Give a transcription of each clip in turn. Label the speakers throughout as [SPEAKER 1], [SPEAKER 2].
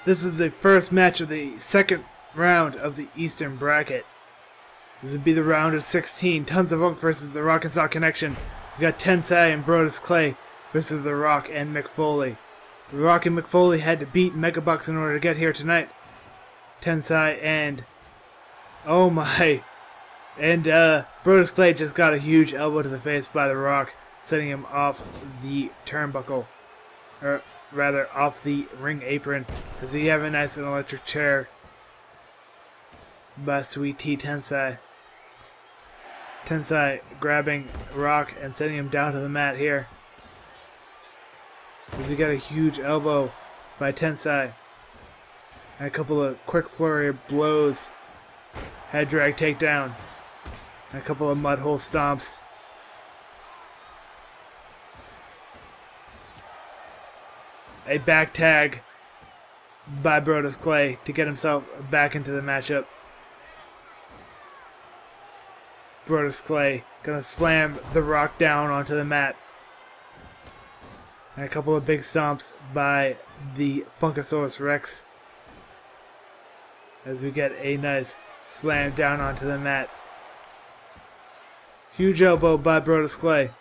[SPEAKER 1] This is the first match of the second round of the Eastern bracket. This would be the round of 16. Tons of Funk versus the Rock and Sock Connection. We got Tensai and Brodus Clay versus the Rock and Mick Foley. The Rock and Mick Foley had to beat Megabucks in order to get here tonight. Tensai and Brodus Clay just got a huge elbow to the face by the Rock, setting him off the turnbuckle, or rather off the ring apron, as we have a nice electric chair by Sweet Tea Tensai. Tensai grabbing Rock and setting him down to the mat here, as we got a huge elbow by Tensai and a couple of quick flurry of blows, head drag takedown, and a couple of mud hole stomps. A back tag by Brodus Clay to get himself back into the matchup. Brodus Clay gonna slam the Rock down onto the mat. And a couple of big stomps by the Funkasaurus Rex, as we get a nice slam down onto the mat. Huge elbow by Brodus Clay.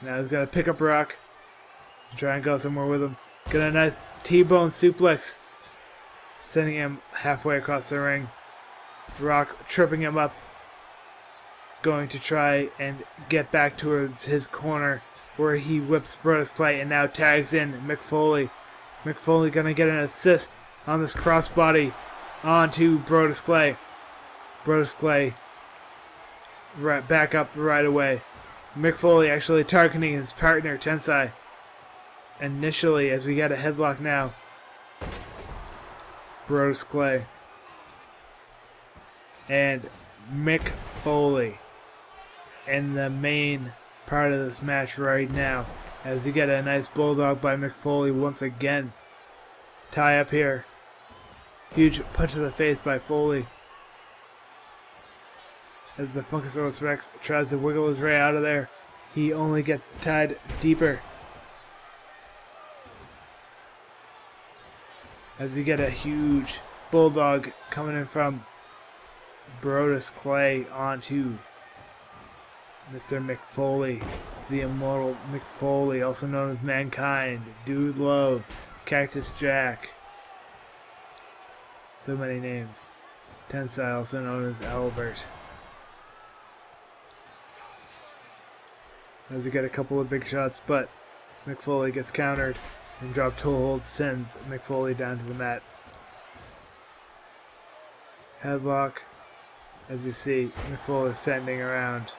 [SPEAKER 1] Now he's gonna pick up Rock, try and go somewhere with him. Get a nice T-bone suplex, sending him halfway across the ring. Rock tripping him up, going to try and get back towards his corner, where he whips Brodus Clay and now tags in Mick Foley. Mick Foley gonna get an assist on this crossbody onto Brodus Clay. Brodus Clay right back up right away. Mick Foley actually targeting his partner Tensai initially, as we get a headlock now. Brodus Clay and Mick Foley in the main part of this match right now, as you get a nice bulldog by Mick Foley once again. Tie up here. Huge punch to the face by Foley, as the Funkasaurus Rex tries to wiggle his way out of there. He only gets tied deeper, as you get a huge bulldog coming in from Brodus Clay onto Mr. Mick Foley, the immortal Mick Foley, also known as Mankind, Dude Love, Cactus Jack. So many names. Tensai, also known as Albert. As we get a couple of big shots, but Mick Foley gets countered, and drop toe hold sends Mick Foley down to the mat. Headlock, as we see Mick Foley sending around.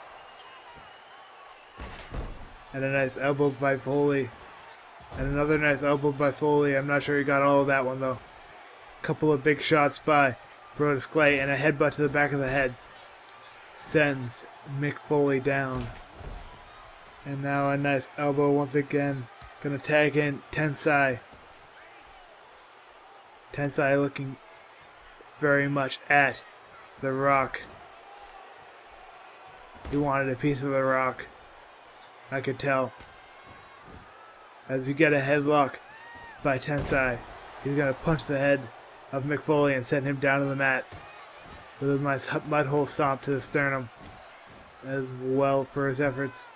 [SPEAKER 1] And a nice elbow by Foley. And another nice elbow by Foley. I'm not sure he got all of that one though. Couple of big shots by Brodus Clay and a headbutt to the back of the head sends Mick Foley down. And now a nice elbow once again. Gonna tag in Tensai. Tensai looking very much at the Rock. He wanted a piece of the Rock, I could tell. As we get a headlock by Tensai, he's gonna punch the head of Mick Foley and send him down to the mat with a nice mud hole stomp to the sternum as well for his efforts.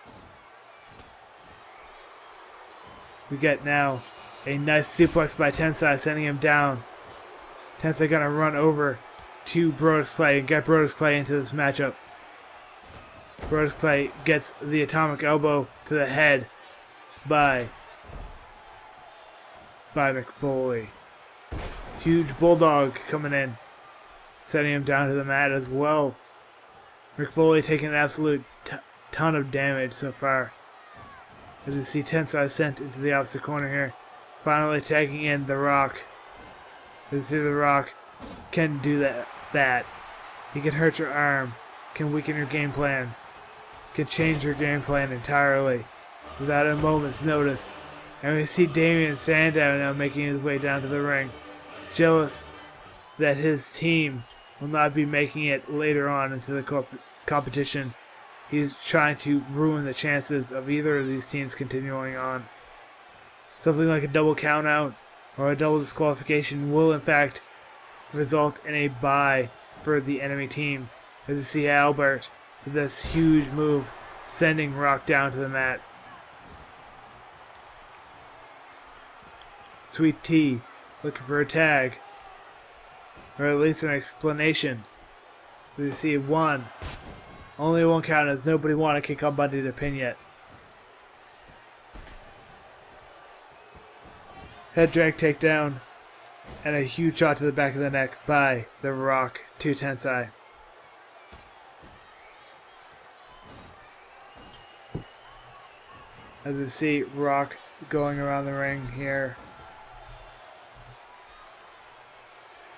[SPEAKER 1] We get now a nice suplex by Tensai, sending him down. Tensai gonna run over to Brodus Clay and get Brodus Clay into this matchup. Brodus Clay gets the atomic elbow to the head by Mick Foley. Huge bulldog coming in, setting him down to the mat as well. Mick Foley taking an absolute ton of damage so far, as you see Tensai sent into the opposite corner here. Finally tagging in the Rock. As you see the Rock can do that. He can hurt your arm, can weaken your game plan, can change your game plan entirely without a moment's notice. And we see Damien Sandow now making his way down to the ring, jealous that his team will not be making it later on into the competition. He's trying to ruin the chances of either of these teams continuing on. Something like a double count out or a double disqualification will in fact result in a bye for the enemy team. As you see Albert with this huge move sending Rock down to the mat. Sweet Tea looking for a tag, or at least an explanation. As you see only one count, as nobody wanted to kick up Bundy to pin yet. Head drag takedown and a huge shot to the back of the neck by The Rock to Tensai. As we see Rock going around the ring here.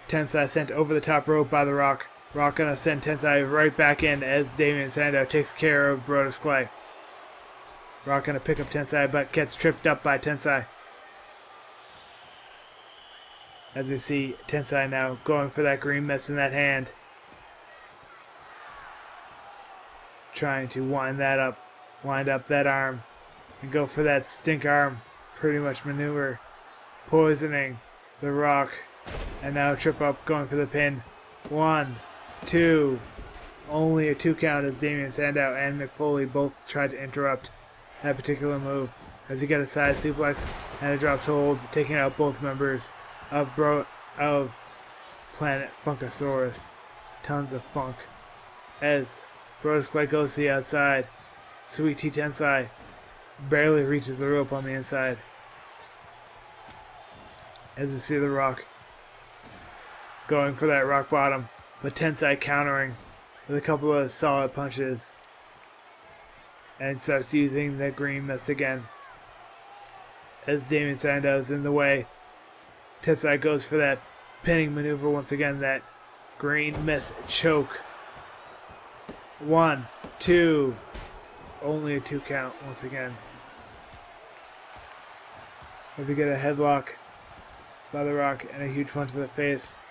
[SPEAKER 1] Tensai sent over the top rope by The Rock. Rock gonna send Tensai right back in as Damien Sandow takes care of Brodus Clay. Rock gonna pick up Tensai but gets tripped up by Tensai. As we see Tensai now going for that green mist in that hand. Trying to wind up that arm. And go for that stink arm pretty much maneuver. Poisoning The Rock. And now trip up going for the pin. 1, 2. Only a 2 count as Damien Sandow and Mick Foley both tried to interrupt that particular move. As you get a side suplex and a drop to hold, taking out both members of Planet Funkasaurus. Tons of funk. As Brodus Clay goes to the outside, Sweet Tea Tensai barely reaches the rope on the inside. As we see The Rock going for that rock bottom, but Tensai countering with a couple of solid punches and starts using the green mist again. As Damien Sandow's in the way, Tensai goes for that pinning maneuver once again, that green mist choke. 1, 2. Only a 2 count once again. As we get a headlock by The Rock and a huge punch to the face.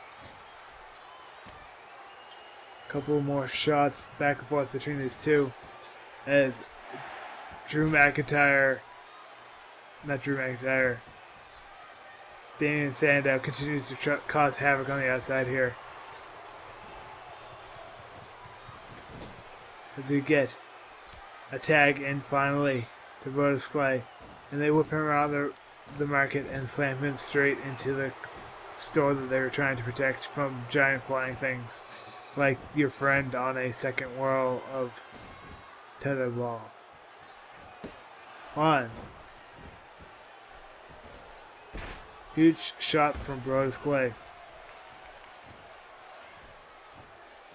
[SPEAKER 1] Couple more shots back and forth between these two as Damien Sandow continues to cause havoc on the outside here. As we get a tag in finally to Brodus Clay, and they whip him around the market and slam him straight into the store that they were trying to protect from giant flying things. Like your friend on a second whirl of tetherball. 1. Huge shot from Brodus Clay.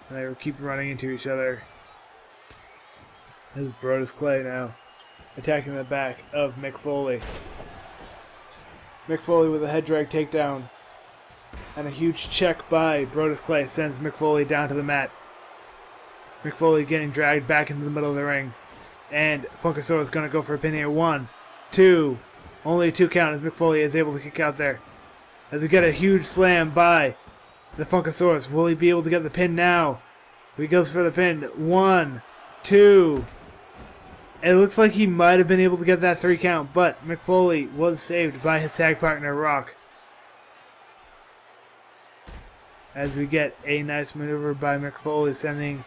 [SPEAKER 1] And they keep running into each other. This is Brodus Clay now attacking the back of Mick Foley. Mick Foley with a head drag takedown. And a huge check by Brodus Clay sends Mick Foley down to the mat. Mick Foley getting dragged back into the middle of the ring. And Funkasaurus is going to go for a pin here. 1, 2. Only a 2 count as Mick Foley is able to kick out there. As we get a huge slam by the Funkasaurus. Will he be able to get the pin now? He goes for the pin. 1, 2. It looks like he might have been able to get that 3 count, but Mick Foley was saved by his tag partner, Rock. As we get a nice maneuver by Mick Foley, sending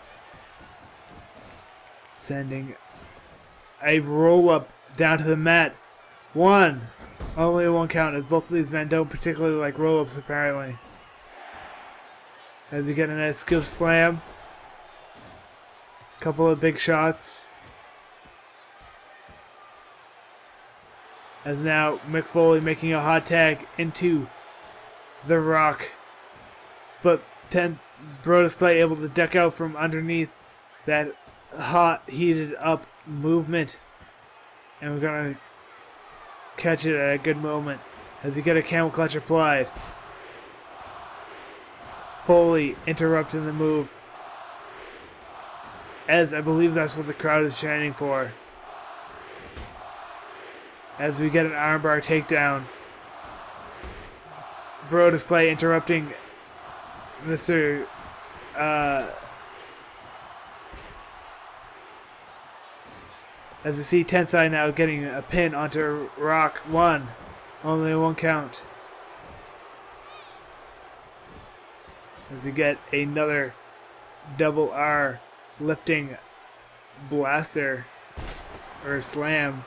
[SPEAKER 1] a roll-up down to the mat. 1. Only a 1 count, as both of these men don't particularly like roll-ups, apparently. As we get a nice scoop slam. Couple of big shots. As now Mick Foley making a hot tag into The Rock. But Brodus Clay able to duck out from underneath that hot, heated up movement. And we're going to catch it at a good moment as we get a camel clutch applied. Foley interrupting the move, as I believe that's what the crowd is chanting for. As we get an armbar takedown. Brodus Clay interrupting Mr. As we see Tensai now getting a pin onto Rock. 1. Only a 1 count. as we get another double R lifting blaster or slam,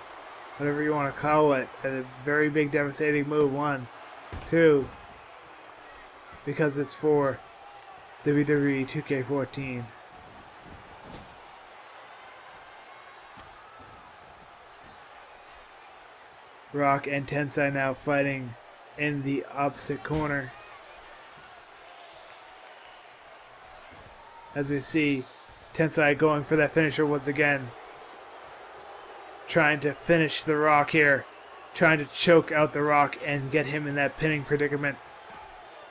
[SPEAKER 1] whatever you want to call it. A very big devastating move. 1, 2, because it's for WWE 2K14. Rock and Tensai now fighting in the opposite corner. As we see Tensai going for that finisher once again. Trying to finish the Rock here. Trying to choke out the Rock and get him in that pinning predicament.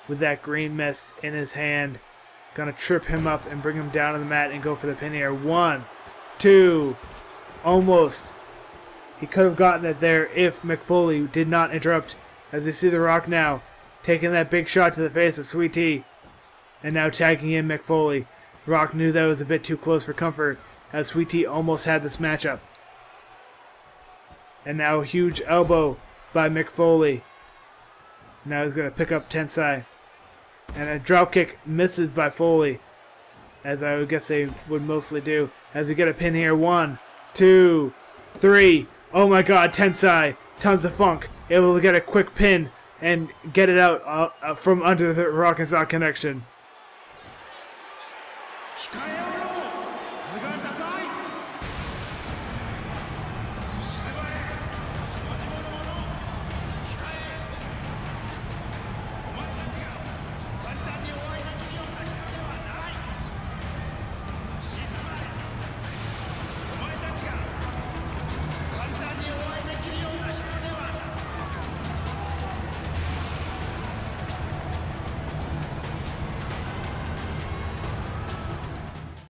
[SPEAKER 1] With that green mist in his hand. Gonna trip him up and bring him down to the mat and go for the pin here. 1, 2. Almost. He could have gotten it there if Mick Foley did not interrupt. As we see the Rock now taking that big shot to the face of Sweet Tea. And now tagging in Mick Foley. Rock knew that was a bit too close for comfort as Sweet Tea almost had this matchup. And now a huge elbow by Mick Foley. Now he's going to pick up Tensai. And a dropkick misses by Foley, as I would guess they would mostly do. As we get a pin here. 1, 2, 3. Oh my god, Tensai, tons of funk, able to get a quick pin and get it out from under the Rock and Sock connection.